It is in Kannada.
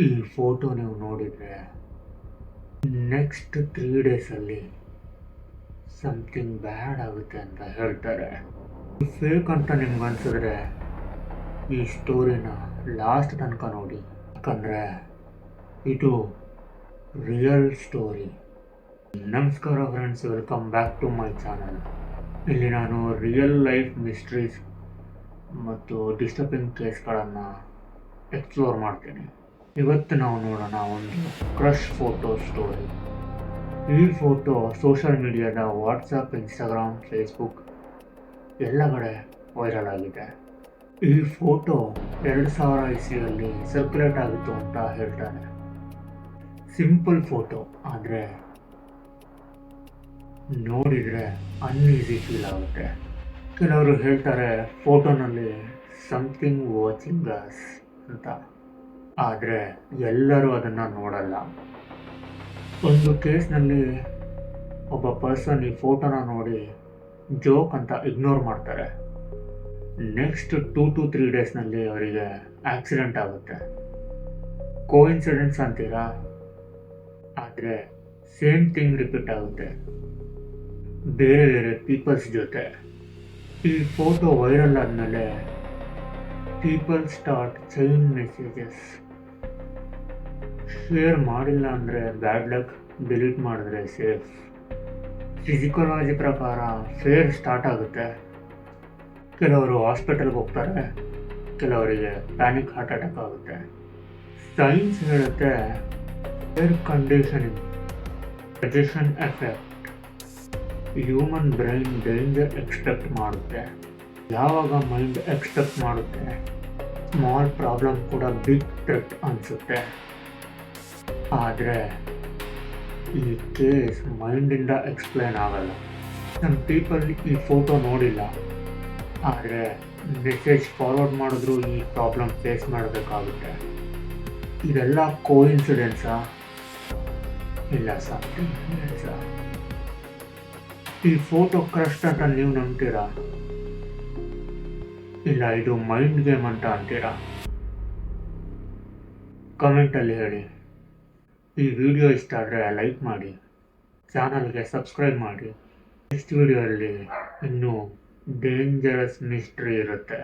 ಈ ಫೋಟೋ ನೀವು ನೋಡಿದರೆ ನೆಕ್ಸ್ಟ್ 3 ಡೇಸಲ್ಲಿ ಸಮಥಿಂಗ್ ಬ್ಯಾಡ್ ಆಗುತ್ತೆ ಅಂತ ಹೇಳ್ತಾರೆ. ಫೇಕ್ ಅಂತ ನಿಮ್ಗೆ ಅನ್ಸಿದ್ರೆ ಈ ಸ್ಟೋರಿನ ಲಾಸ್ಟ್ ತನಕ ನೋಡಿ, ಯಾಕಂದರೆ ಇದು ರಿಯಲ್ ಸ್ಟೋರಿ. ನಮಸ್ಕಾರ friends, welcome back to my channel. ಇಲ್ಲಿ ನಾನು ರಿಯಲ್ ಲೈಫ್ ಮಿಸ್ಟ್ರೀಸ್ ಮತ್ತು ಡಿಸ್ಟರ್ಬಿಂಗ್ ಕೇಸ್ಗಳನ್ನು ಎಕ್ಸ್ಪ್ಲೋರ್ ಮಾಡ್ತೀನಿ. ಇವತ್ತು ನಾವು ನೋಡೋಣ ಒಂದು ಕ್ರಶ್ ಫೋಟೋ ಸ್ಟೋರಿ. ಈ ಫೋಟೋ ಸೋಷಿಯಲ್ ಮೀಡಿಯಾದ ವಾಟ್ಸಪ್, ಇನ್ಸ್ಟಾಗ್ರಾಮ್, ಫೇಸ್ಬುಕ್ ಎಲ್ಲ ಕಡೆ ವೈರಲ್ ಆಗಿದೆ. ಈ ಫೋಟೋ 2000 ಇಸ್ವಿಯಲ್ಲಿ ಸರ್ಕ್ಯುಲೇಟ್ ಆಗಿತ್ತು ಅಂತ ಹೇಳ್ತಾನೆ. ಸಿಂಪಲ್ ಫೋಟೋ, ಆದರೆ ನೋಡಿದರೆ ಅನ್ಈಸಿ ಫೀಲ್ ಆಗುತ್ತೆ. ಕೆಲವರು ಹೇಳ್ತಾರೆ ಫೋಟೋನಲ್ಲಿ ಸಮಥಿಂಗ್ ವಾಚಿಂಗ್ ಅಸ್ ಅಂತ, ಆದರೆ ಎಲ್ಲರೂ ಅದನ್ನು ನೋಡಲ್ಲ. ಒಂದು ಕೇಸ್ನಲ್ಲಿ ಒಬ್ಬ ಪರ್ಸನ್ ಈ ಫೋಟೋನ ನೋಡಿ ಜೋಕ್ ಅಂತ ಇಗ್ನೋರ್ ಮಾಡ್ತಾರೆ. ನೆಕ್ಸ್ಟ್ 2 to 3 ಡೇಸ್ನಲ್ಲಿ ಅವರಿಗೆ ಆಕ್ಸಿಡೆಂಟ್ ಆಗುತ್ತೆ. ಕೋಇನ್ಸಿಡೆನ್ಸ್ ಅಂತೀರಾ? ಆದರೆ ಸೇಮ್ ಥಿಂಗ್ ರಿಪೀಟ್ ಆಗುತ್ತೆ ಬೇರೆ ಬೇರೆ ಪೀಪಲ್ಸ್ ಜೊತೆ. ಈ ಫೋಟೋ ವೈರಲ್ ಆದಮೇಲೆ people start chain messages. Share ಮಾಡಿಲ್ಲ ಅಂದರೆ ಬ್ಯಾಡ್ ಲಕ್, ಡಿಲೀಟ್ ಮಾಡಿದ್ರೆ ಸೇಫ್. ಫಿಸಿಕಾಲಜಿ ಪ್ರಕಾರ ಫೇರ್ ಸ್ಟಾರ್ಟ್ ಆಗುತ್ತೆ. ಕೆಲವರು ಹಾಸ್ಪಿಟಲ್ಗೆ ಹೋಗ್ತಾರೆ, ಕೆಲವರಿಗೆ ಪ್ಯಾನಿಕ್ ಹಾರ್ಟ್ ಅಟ್ಯಾಕ್ ಆಗುತ್ತೆ. ಸೈನ್ಸ್ ಹೇಳುತ್ತೆ air conditioning, suggestion effect, human brain danger expect ಮಾಡುತ್ತೆ. ಯಾವಾಗ ಮೈಂಡ್ ಎಕ್ಸ್ಪೆಕ್ಟ್ ಮಾಡುತ್ತೆ, ಸ್ಮಾಲ್ ಪ್ರಾಬ್ಲಮ್ ಕೂಡ ಬಿಗ್ ಥ್ರೆಟ್ ಅನಿಸುತ್ತೆ. ಆದರೆ ಈ ಕೇಸ್ ಮೈಂಡಿಂದ ಎಕ್ಸ್ಪ್ಲೇನ್ ಆಗಲ್ಲ. ನಮ್ಮ ಪೀಪಲ್ ಈ ಫೋಟೋ ನೋಡಿಲ್ಲ, ಆದರೆ ಮೆಸೇಜ್ ಫಾರ್ವರ್ಡ್ ಮಾಡಿದ್ರು ಈ ಪ್ರಾಬ್ಲಮ್ ಫೇಸ್ ಮಾಡಬೇಕಾಗುತ್ತೆ. ಇದೆಲ್ಲ ಕೋಇನ್ಸಿಡೆನ್ಸಾ? ಇಲ್ಲ, ಸಮಥಿಂಗ್ ಎಲ್ಸಾ? ಈ ಫೋಟೋ ಕ್ರಶ್ ಅಂತ ನೀವು ನಂಬ್ತೀರಾ? ಇಲ್ಲ ಇದು ಮೈಂಡ್ ಗೇಮ್ ಅಂತ ಅಂತೀರಾ? ಕಮೆಂಟಲ್ಲಿ ಹೇಳಿ. ಈ ವಿಡಿಯೋ ಇಷ್ಟ ಆದರೆ ಲೈಕ್ ಮಾಡಿ, ಚಾನಲ್ಗೆ ಸಬ್ಸ್ಕ್ರೈಬ್ ಮಾಡಿ. ನೆಕ್ಸ್ಟ್ ವಿಡಿಯೋದಲ್ಲಿ ಇನ್ನೂ ಡೇಂಜರಸ್ ಮಿಸ್ಟ್ರಿ ಇರುತ್ತೆ.